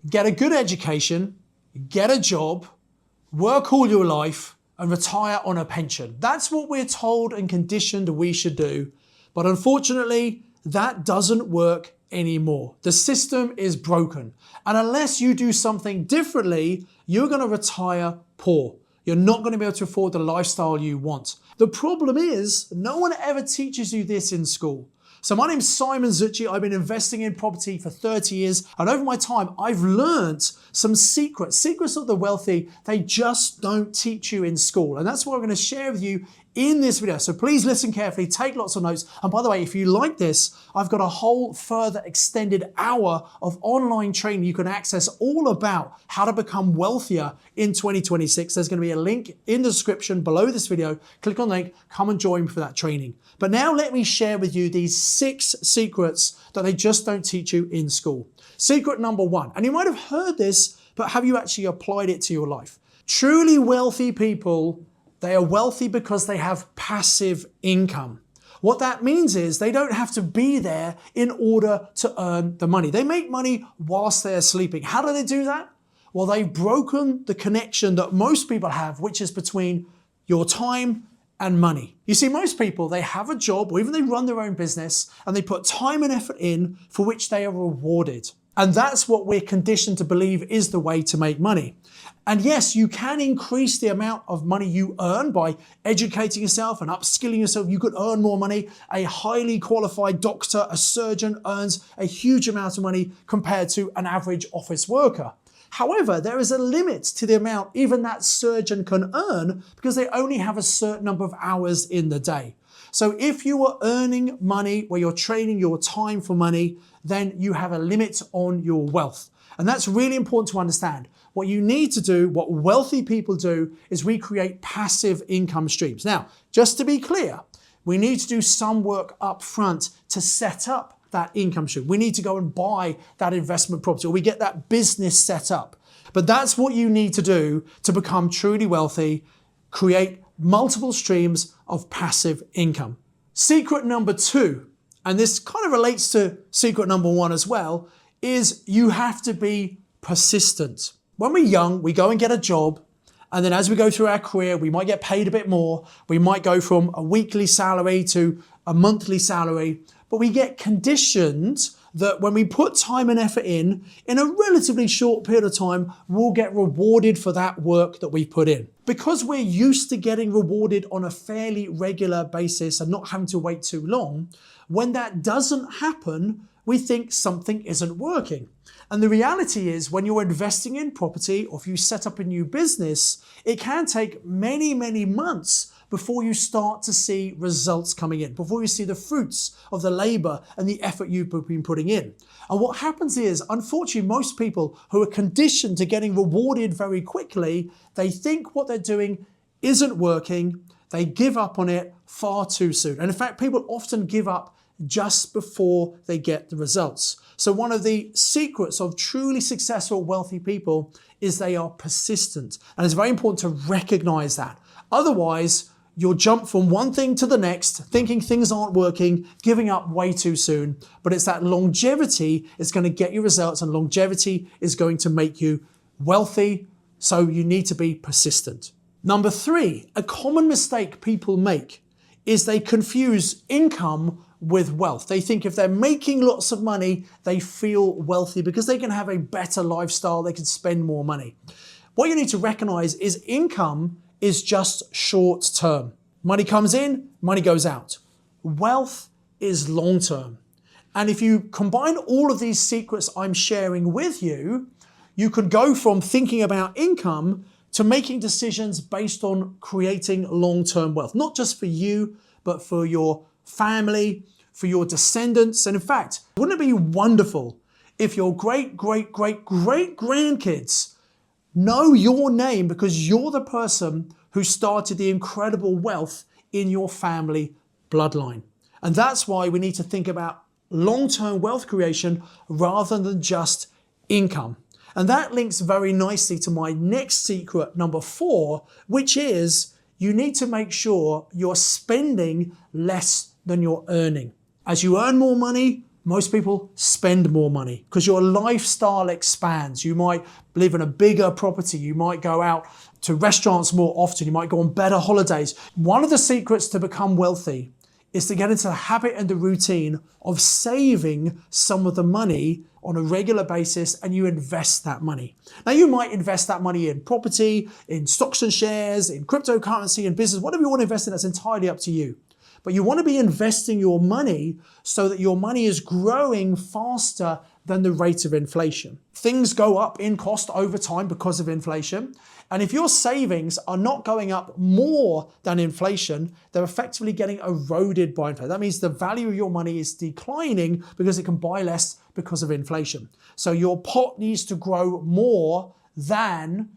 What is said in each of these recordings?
get a good education, get a job, work all your life, and retire on a pension. That's what we're told and conditioned we should do. But unfortunately, that doesn't work anymore. The system is broken. And unless you do something differently, you're going to retire poor. You're not going to be able to afford the lifestyle you want. The problem is, no one ever teaches you this in school. So my name's Simon Zutshi. I've been investing in property for 30 years. And over my time, I've learned some secrets of the wealthy they just don't teach you in school. And that's what I'm going to share with you in this video. So please listen carefully, take lots of notes. And by the way, if you like this, I've got a whole further extended hour of online training you can access all about how to become wealthier in 2026. There's going to be a link in the description below this video. Click on the link, come and join me for that training. But now let me share with you these 6 secrets that they just don't teach you in school. Secret number 1, and you might have heard this, but have you actually applied it to your life? Truly wealthy people, they are wealthy because they have passive income. What that means is they don't have to be there in order to earn the money. They make money whilst they're sleeping. How do they do that? Well, they've broken the connection that most people have, which is between your time and money. You see, most people, they have a job or even they run their own business and they put time and effort in for which they are rewarded. And that's what we're conditioned to believe is the way to make money. And yes, you can increase the amount of money you earn by educating yourself and upskilling yourself. You could earn more money. A highly qualified doctor, a surgeon earns a huge amount of money compared to an average office worker. However, there is a limit to the amount even that surgeon can earn because they only have a certain number of hours in the day. So if you are earning money where you're trading your time for money, then you have a limit on your wealth. And that's really important to understand. What you need to do, what wealthy people do, is we create passive income streams. Now, just to be clear, we need to do some work up front to set up that income stream. We need to go and buy that investment property, or we get that business set up. But that's what you need to do to become truly wealthy, create multiple streams of passive income. Secret number 2, and this kind of relates to secret number 1 as well, is you have to be persistent. When we're young, we go and get a job, and then as we go through our career, we might get paid a bit more. We might go from a weekly salary to a monthly salary, but we get conditioned that when we put time and effort in a relatively short period of time, we'll get rewarded for that work that we put in. Because we're used to getting rewarded on a fairly regular basis and not having to wait too long, when that doesn't happen, we think something isn't working. And the reality is when you're investing in property or if you set up a new business, it can take many, many months before you start to see results coming in, before you see the fruits of the labor and the effort you've been putting in. And what happens is, unfortunately, most people who are conditioned to getting rewarded very quickly, they think what they're doing isn't working. They give up on it far too soon. And in fact, people often give up just before they get the results. So one of the secrets of truly successful, wealthy people is they are persistent. And it's very important to recognize that. Otherwise, you'll jump from one thing to the next, thinking things aren't working, giving up way too soon. But it's that longevity is going to get you results, and longevity is going to make you wealthy. So you need to be persistent. Number 3, a common mistake people make is they confuse income with wealth. They think if they're making lots of money, they feel wealthy because they can have a better lifestyle, they can spend more money. What you need to recognize is income is just short term. Money comes in, money goes out. Wealth is long term. And if you combine all of these secrets I'm sharing with you, you could go from thinking about income to making decisions based on creating long-term wealth, not just for you, but for your family, for your descendants. And in fact, wouldn't it be wonderful if your great-great-great-great-grandkids know your name because you're the person who started the incredible wealth in your family bloodline? And that's why we need to think about long-term wealth creation rather than just income. And that links very nicely to my next secret, number 4, which is you need to make sure you're spending less than you're earning. As you earn more money, Most people spend more money because your lifestyle expands. You might live in a bigger property. You might go out to restaurants more often. You might go on better holidays. One of the secrets to become wealthy is to get into the habit and the routine of saving some of the money on a regular basis, and you invest that money. Now, you might invest that money in property, in stocks and shares, in cryptocurrency, in business, whatever you want to invest in, that's entirely up to you. But you want to be investing your money so that your money is growing faster than the rate of inflation. Things go up in cost over time because of inflation. And if your savings are not going up more than inflation, they're effectively getting eroded by inflation. That means the value of your money is declining because it can buy less because of inflation. So your pot needs to grow more than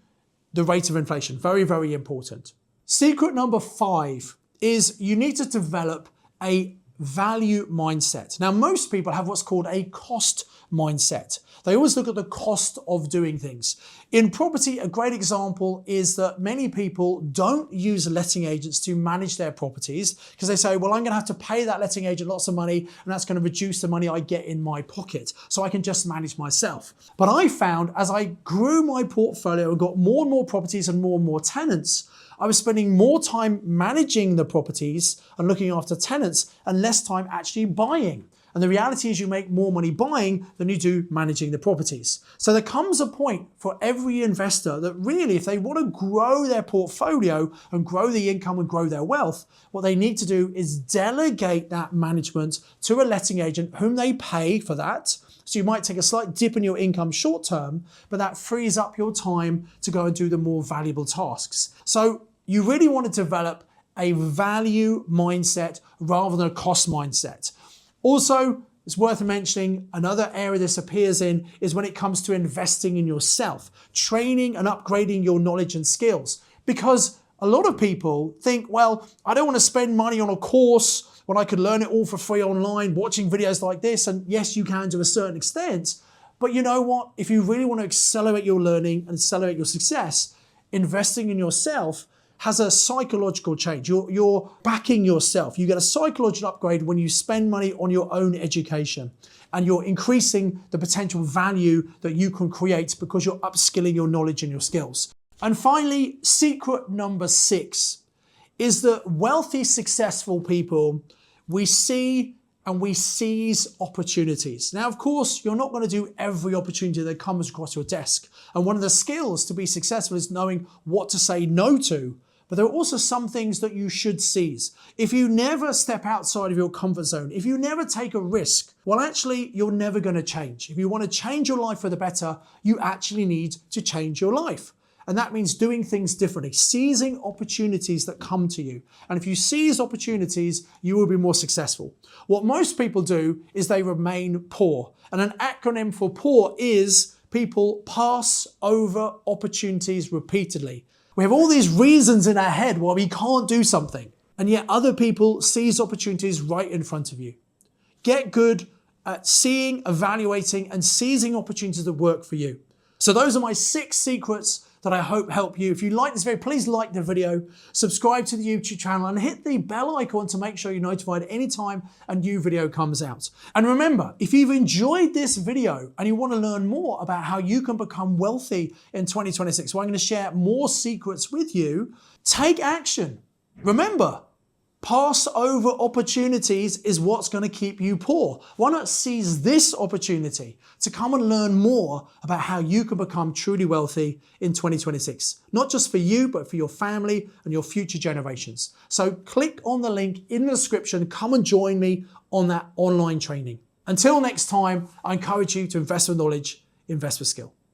the rate of inflation. Very, very important. Secret number 5 is you need to develop a value mindset. Now, most people have what's called a cost mindset. They always look at the cost of doing things. In property, a great example is that many people don't use letting agents to manage their properties because they say, well, I'm going to have to pay that letting agent lots of money and that's going to reduce the money I get in my pocket, so I can just manage myself. But I found as I grew my portfolio and got more and more properties and more tenants, I was spending more time managing the properties and looking after tenants and less time actually buying. And the reality is you make more money buying than you do managing the properties. So there comes a point for every investor that really, if they want to grow their portfolio and grow the income and grow their wealth, what they need to do is delegate that management to a letting agent whom they pay for that. So you might take a slight dip in your income short term, but that frees up your time to go and do the more valuable tasks. So you really want to develop a value mindset rather than a cost mindset. Also, it's worth mentioning another area this appears in is when it comes to investing in yourself, training and upgrading your knowledge and skills. Because a lot of people think, well, I don't want to spend money on a course when I could learn it all for free online, watching videos like this. And yes, you can to a certain extent. But you know what? If you really want to accelerate your learning and accelerate your success, investing in yourself has a psychological change. You're backing yourself. You get a psychological upgrade when you spend money on your own education, and you're increasing the potential value that you can create because you're upskilling your knowledge and your skills. And finally, secret number 6 is that wealthy, successful people, we see and we seize opportunities. Now, of course, you're not going to do every opportunity that comes across your desk. And one of the skills to be successful is knowing what to say no to. But there are also some things that you should seize. If you never step outside of your comfort zone, if you never take a risk, well, actually, you're never going to change. If you want to change your life for the better, you actually need to change your life. And that means doing things differently, seizing opportunities that come to you. And if you seize opportunities, you will be more successful. What most people do is they remain poor. And an acronym for poor is people pass over opportunities repeatedly. We have all these reasons in our head why we can't do something, and yet other people seize opportunities right in front of you. Get good at seeing, evaluating, and seizing opportunities that work for you. So those are my 6 secrets that I hope help you. If you like this video, please like the video, subscribe to the YouTube channel, and hit the bell icon to make sure you're notified anytime a new video comes out. And remember, if you've enjoyed this video and you want to learn more about how you can become wealthy in 2026, well, I'm going to share more secrets with you. Take action. Remember, pass over opportunities is what's going to keep you poor. Why not seize this opportunity to come and learn more about how you can become truly wealthy in 2026? Not just for you, but for your family and your future generations. So click on the link in the description. Come and join me on that online training. Until next time, I encourage you to invest with knowledge, invest with skill.